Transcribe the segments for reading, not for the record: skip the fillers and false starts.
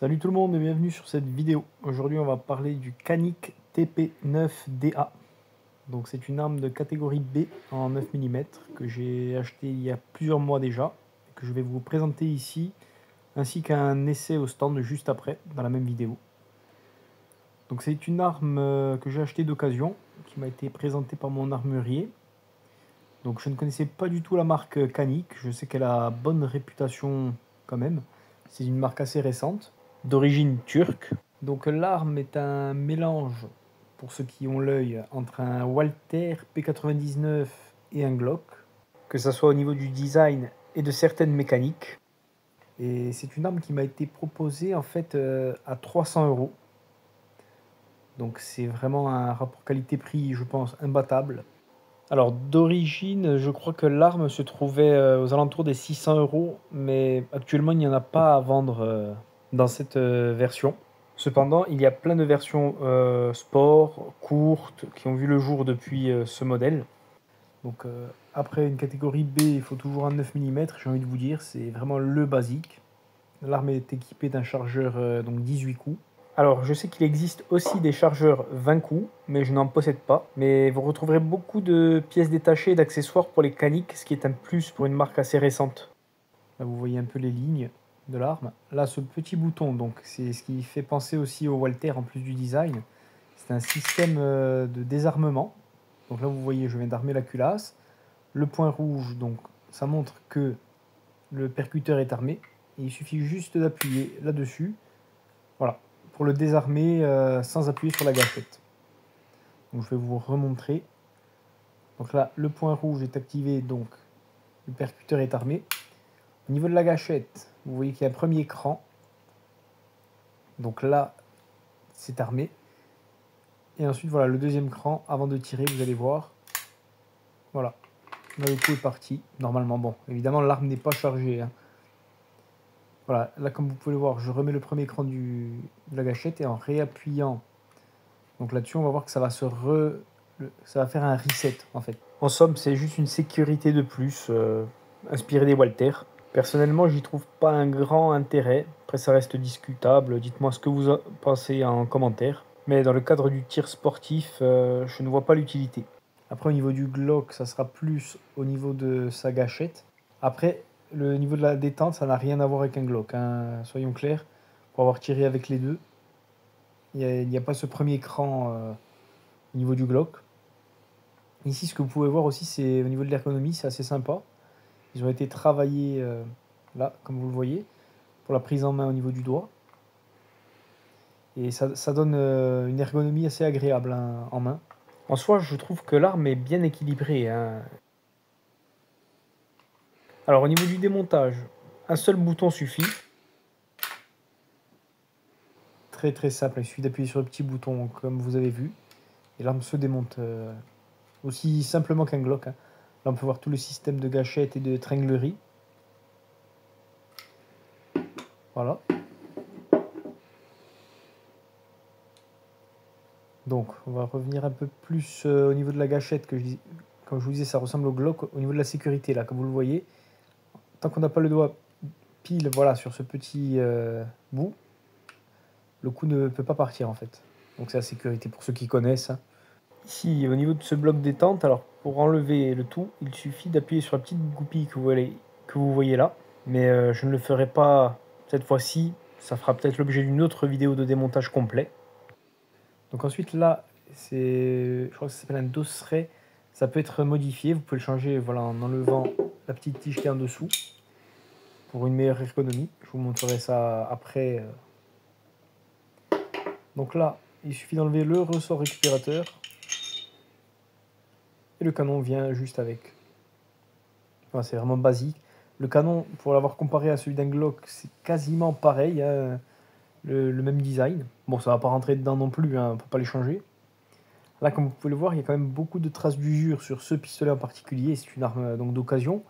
Salut tout le monde et bienvenue sur cette vidéo. Aujourd'hui on va parler du Canik TP9DA. Donc c'est une arme de catégorie B en 9 mm que j'ai acheté il y a plusieurs mois déjà et que je vais vous présenter ici, ainsi qu'un essai au stand juste après dans la même vidéo. Donc c'est une arme que j'ai achetée d'occasion, qui m'a été présentée par mon armurier. Donc je ne connaissais pas du tout la marque Canik, je sais qu'elle a bonne réputation quand même. C'est une marque assez récente, d'origine turque. Donc l'arme est un mélange, pour ceux qui ont l'œil, entre un Walther P99 et un Glock, que ce soit au niveau du design et de certaines mécaniques. Et c'est une arme qui m'a été proposée en fait à 300 €. Donc c'est vraiment un rapport qualité-prix, je pense, imbattable. Alors d'origine, je crois que l'arme se trouvait aux alentours des 600 €, mais actuellement il n'y en a pas à vendre dans cette version. Cependant, il y a plein de versions sport, courtes, qui ont vu le jour depuis ce modèle. Donc après une catégorie B, il faut toujours un 9 mm, j'ai envie de vous dire, c'est vraiment le basique. L'arme est équipée d'un chargeur donc 18 coups. Alors, je sais qu'il existe aussi des chargeurs 20 coups, mais je n'en possède pas. Mais vous retrouverez beaucoup de pièces détachées et d'accessoires pour les caniques, ce qui est un plus pour une marque assez récente. Là, vous voyez un peu les lignes de l'arme. Là, ce petit bouton, donc, c'est ce qui fait penser aussi au Walther en plus du design. C'est un système de désarmement. Donc là, vous voyez, je viens d'armer la culasse. Le point rouge, donc, ça montre que le percuteur est armé. Et il suffit juste d'appuyer là-dessus. Voilà, pour le désarmer sans appuyer sur la gâchette. Donc je vais vous remontrer. Donc là, le point rouge est activé, donc le percuteur est armé. Au niveau de la gâchette, vous voyez qu'il y a un premier cran. Donc là, c'est armé. Et ensuite, voilà, le deuxième cran, avant de tirer, vous allez voir. Voilà, là le coup est parti. Normalement, bon, évidemment, l'arme n'est pas chargée, hein. Voilà, là comme vous pouvez le voir, je remets le premier cran de la gâchette et en réappuyant donc là-dessus, on va voir que ça va ça va faire un reset en fait. En somme, c'est juste une sécurité de plus, inspirée des Walther. Personnellement, j'y trouve pas un grand intérêt. Après, ça reste discutable. Dites-moi ce que vous en pensez en commentaire. Mais dans le cadre du tir sportif, je ne vois pas l'utilité. Après, au niveau du Glock, ça sera plus au niveau de sa gâchette. Après, le niveau de la détente, ça n'a rien à voir avec un Glock, hein, soyons clairs. Pour avoir tiré avec les deux, il n'y a pas ce premier cran au niveau du Glock. Ici, ce que vous pouvez voir aussi, c'est au niveau de l'ergonomie, c'est assez sympa. Ils ont été travaillés là, comme vous le voyez, pour la prise en main au niveau du doigt. Et ça donne une ergonomie assez agréable, hein, en main. En soi, je trouve que l'arme est bien équilibrée, hein. Alors, au niveau du démontage, un seul bouton suffit. Très très simple, il suffit d'appuyer sur le petit bouton, comme vous avez vu. Et l'arme se démonte aussi simplement qu'un Glock, hein. Là, on peut voir tout le système de gâchette et de tringlerie. Voilà. Donc, on va revenir un peu plus au niveau de la gâchette, comme je vous disais, ça ressemble au Glock. Au niveau de la sécurité, là, comme vous le voyez, tant qu'on n'a pas le doigt pile, voilà, sur ce petit bout, le coup ne peut pas partir, en fait. Donc, c'est la sécurité pour ceux qui connaissent, hein. Ici, au niveau de ce bloc détente, alors, pour enlever le tout, il suffit d'appuyer sur la petite goupille que vous voyez là. Mais je ne le ferai pas cette fois-ci. Ça fera peut-être l'objet d'une autre vidéo de démontage complet. Donc ensuite là, je crois que ça s'appelle un dosseret. Ça peut être modifié, vous pouvez le changer, voilà, en enlevant la petite tige qui est en dessous pour une meilleure ergonomie. Je vous montrerai ça après. Donc là, il suffit d'enlever le ressort récupérateur et le canon vient juste avec. Voilà, c'est vraiment basique. Le canon, pour l'avoir comparé à celui d'un Glock, c'est quasiment pareil, hein, le même design. Bon, ça va pas rentrer dedans non plus, hein, on peut pas les changer. Là, comme vous pouvez le voir, il y a quand même beaucoup de traces d'usure sur ce pistolet en particulier. C'est une arme donc d'occasion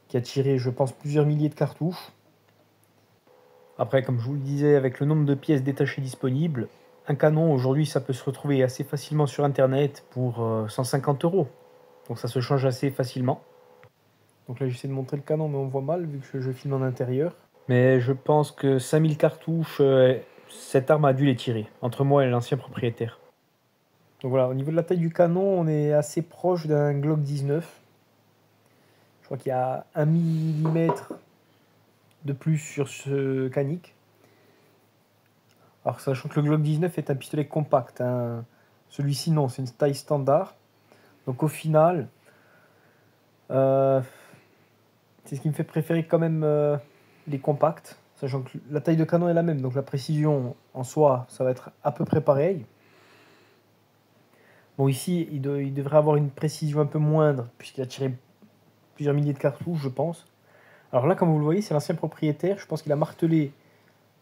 qui a tiré, je pense, plusieurs milliers de cartouches. Après, comme je vous le disais, avec le nombre de pièces détachées disponibles, un canon aujourd'hui, ça peut se retrouver assez facilement sur internet pour 150 €. Donc ça se change assez facilement. Donc là, j'essaie de montrer le canon, mais on voit mal vu que je filme en intérieur. Mais je pense que 5000 cartouches, cette arme a dû les tirer, entre moi et l'ancien propriétaire. Donc voilà, au niveau de la taille du canon, on est assez proche d'un Glock 19. Je crois qu'il y a 1 millimètre de plus sur ce canic. Alors sachant que le Glock 19 est un pistolet compact, hein. Celui-ci non, c'est une taille standard. Donc au final, c'est ce qui me fait préférer quand même les compacts, sachant que la taille de canon est la même, donc la précision en soi, ça va être à peu près pareil. Bon, ici, il devrait avoir une précision un peu moindre, puisqu'il a tiré plusieurs milliers de cartouches, je pense. Alors là, comme vous le voyez, c'est l'ancien propriétaire. Je pense qu'il a martelé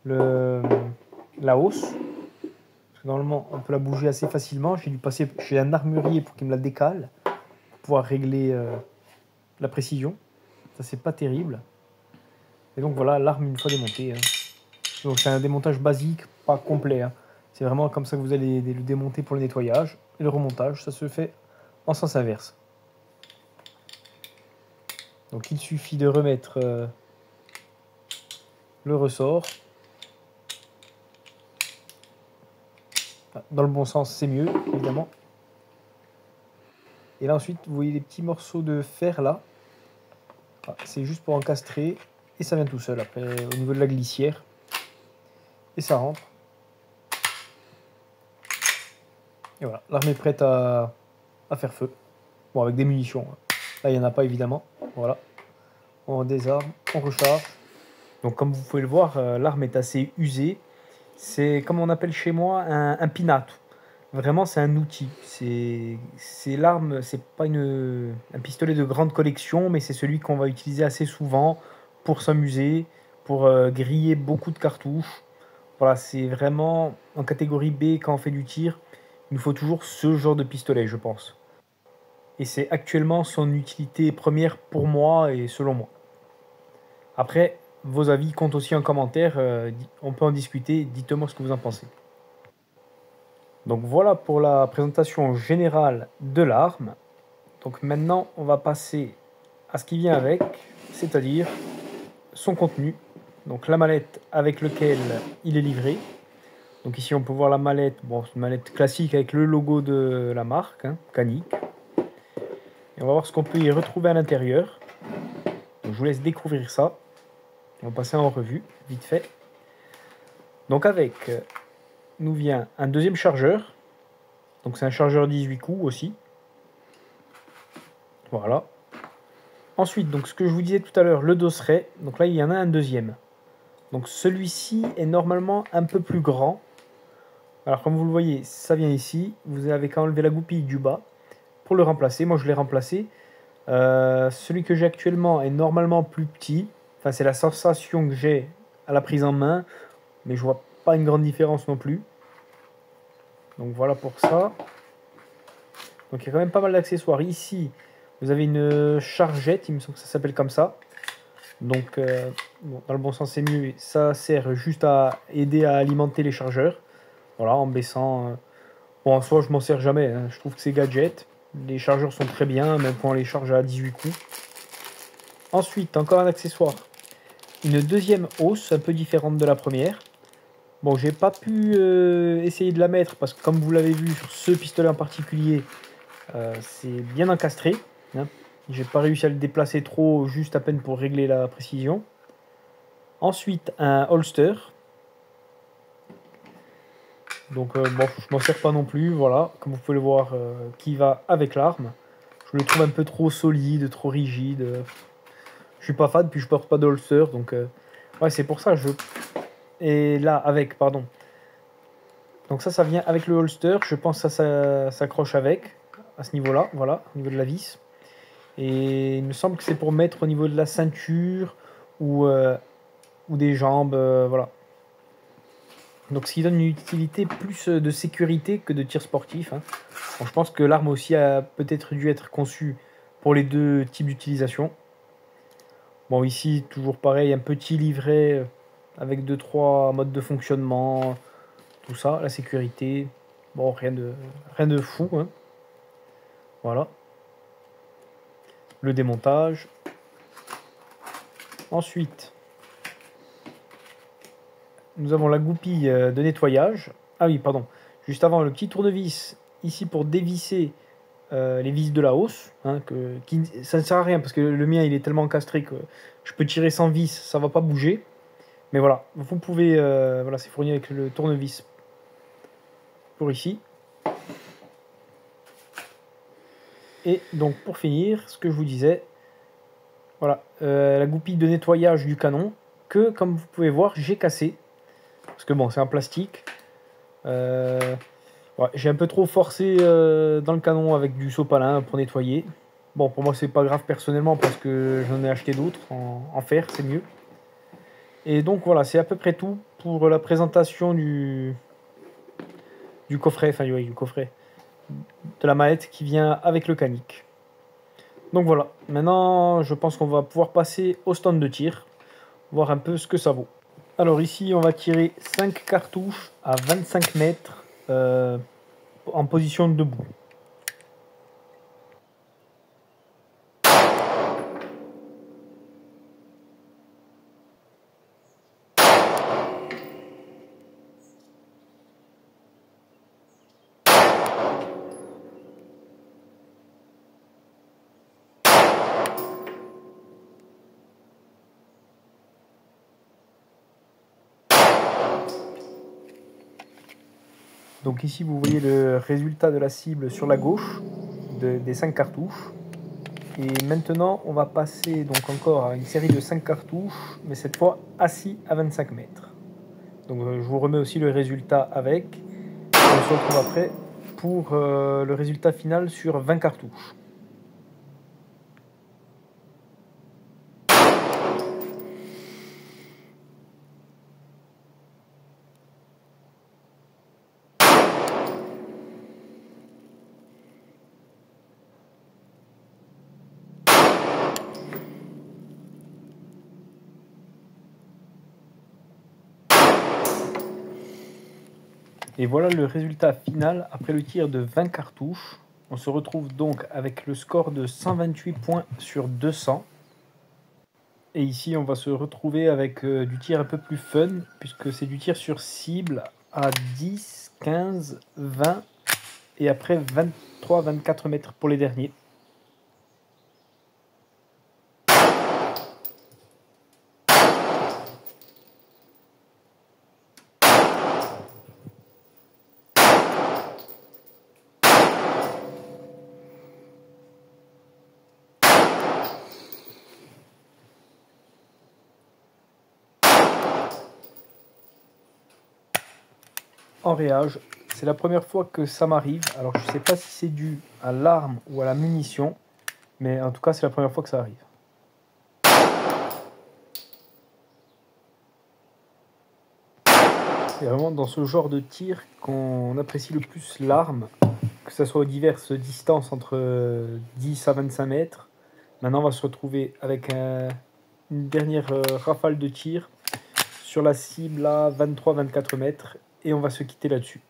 la hausse. Parce que normalement, on peut la bouger assez facilement. J'ai dû passer chez un armurier pour qu'il me la décale, pour pouvoir régler la précision. Ça, c'est pas terrible. Et donc voilà, l'arme une fois démontée. Hein. Donc c'est un démontage basique, pas complet. Hein. C'est vraiment comme ça que vous allez le démonter pour le nettoyage. Et le remontage, ça se fait en sens inverse. Donc il suffit de remettre le ressort. Dans le bon sens, c'est mieux, évidemment. Et là ensuite, vous voyez les petits morceaux de fer là. C'est juste pour encastrer. Et ça vient tout seul après, au niveau de la glissière. Et ça rentre. Et voilà, l'arme est prête à faire feu. Bon, avec des munitions. Là, il n'y en a pas, évidemment. Voilà. On désarme, on recharge. Donc, comme vous pouvez le voir, l'arme est assez usée. C'est comme on appelle chez moi un pinato. Vraiment, c'est un outil. C'est l'arme, c'est pas un pistolet de grande collection, mais c'est celui qu'on va utiliser assez souvent pour s'amuser, pour griller beaucoup de cartouches. Voilà, c'est vraiment en catégorie B quand on fait du tir. Il nous faut toujours ce genre de pistolet, je pense. Et c'est actuellement son utilité première pour moi et selon moi. Après, vos avis comptent aussi en commentaire. On peut en discuter. Dites-moi ce que vous en pensez. Donc voilà pour la présentation générale de l'arme. Donc maintenant, on va passer à ce qui vient avec, c'est-à-dire son contenu. Donc la mallette avec laquelle il est livré. Donc ici, on peut voir la mallette. Bon, c'est une mallette classique avec le logo de la marque, hein, Canik. Et on va voir ce qu'on peut y retrouver à l'intérieur. Donc je vous laisse découvrir ça. On va passer en revue, vite fait. Donc avec, nous vient un deuxième chargeur. Donc c'est un chargeur 18 coups aussi. Voilà. Ensuite, donc ce que je vous disais tout à l'heure, le dosseret. Donc là, il y en a un deuxième. Donc celui-ci est normalement un peu plus grand. Alors comme vous le voyez, ça vient ici. Vous avez qu'à enlever la goupille du bas pour le remplacer. Moi, je l'ai remplacé. Celui que j'ai actuellement est normalement plus petit. Enfin, c'est la sensation que j'ai à la prise en main. Mais je vois pas une grande différence non plus. Donc voilà pour ça. Donc il y a quand même pas mal d'accessoires. Ici, vous avez une chargette, il me semble que ça s'appelle comme ça. Donc bon, dans le bon sens c'est mieux. Ça sert juste à aider à alimenter les chargeurs. Voilà, en baissant. Bon, en soi, je m'en sers jamais. Hein. Je trouve que c'est gadget. Les chargeurs sont très bien, même quand on les charge à 18 coups. Ensuite, encore un accessoire. Une deuxième hausse, un peu différente de la première. Bon, j'ai pas pu essayer de la mettre parce que comme vous l'avez vu sur ce pistolet en particulier, c'est bien encastré. Hein. J'ai pas réussi à le déplacer trop, juste à peine pour régler la précision. Ensuite, un holster. Donc, bon, je m'en sers pas non plus. Voilà, comme vous pouvez le voir, qui va avec l'arme. Je le trouve un peu trop solide, trop rigide. Je suis pas fan, puis je porte pas de holster. Donc, ouais, c'est pour ça. Et là, avec, pardon. Donc ça vient avec le holster. Je pense que ça s'accroche avec, à ce niveau-là, voilà, au niveau de la vis. Et il me semble que c'est pour mettre au niveau de la ceinture ou des jambes, voilà. Donc ce qui donne une utilité plus de sécurité que de tir sportif. Hein. Bon, je pense que l'arme aussi a peut-être dû être conçue pour les deux types d'utilisation. Bon ici, toujours pareil, un petit livret avec 2-3 modes de fonctionnement, tout ça, la sécurité. Bon, rien de fou. Hein. Voilà. Le démontage. Ensuite, nous avons la goupille de nettoyage. Ah oui, pardon. Juste avant, le petit tournevis ici pour dévisser les vis de la hausse. Hein, ça ne sert à rien parce que le mien il est tellement castré que je peux tirer sans vis, ça va pas bouger. Mais voilà, vous pouvez, voilà, c'est fourni avec le tournevis pour ici. Et donc pour finir, ce que je vous disais, voilà, la goupille de nettoyage du canon que, comme vous pouvez voir, j'ai cassé parce que bon, c'est un plastique. Ouais, j'ai un peu trop forcé dans le canon avec du sopalin pour nettoyer. Bon, pour moi, c'est pas grave personnellement parce que j'en ai acheté d'autres en fer, c'est mieux. Et donc voilà, c'est à peu près tout pour la présentation du coffret, enfin oui, du coffret, de la mallette qui vient avec le Canik. Donc voilà, maintenant je pense qu'on va pouvoir passer au stand de tir, voir un peu ce que ça vaut. Alors ici, on va tirer 5 cartouches à 25 mètres en position debout. Donc ici, vous voyez le résultat de la cible sur la gauche des 5 cartouches. Et maintenant, on va passer donc encore à une série de 5 cartouches, mais cette fois assis à 25 mètres. Donc je vous remets aussi le résultat avec. On se retrouve après pour le résultat final sur 20 cartouches. Et voilà le résultat final après le tir de 20 cartouches. On se retrouve donc avec le score de 128 points sur 200. Et ici, on va se retrouver avec du tir un peu plus fun, puisque c'est du tir sur cible à 10, 15, 20 et après 23, 24 mètres pour les derniers. En réage, c'est la première fois que ça m'arrive. Alors je sais pas si c'est dû à l'arme ou à la munition, mais en tout cas c'est la première fois que ça arrive. C'est vraiment dans ce genre de tir qu'on apprécie le plus l'arme, que ce soit aux diverses distances entre 10 à 25 mètres. Maintenant on va se retrouver avec une dernière rafale de tir sur la cible à 23-24 mètres et on va se quitter là-dessus.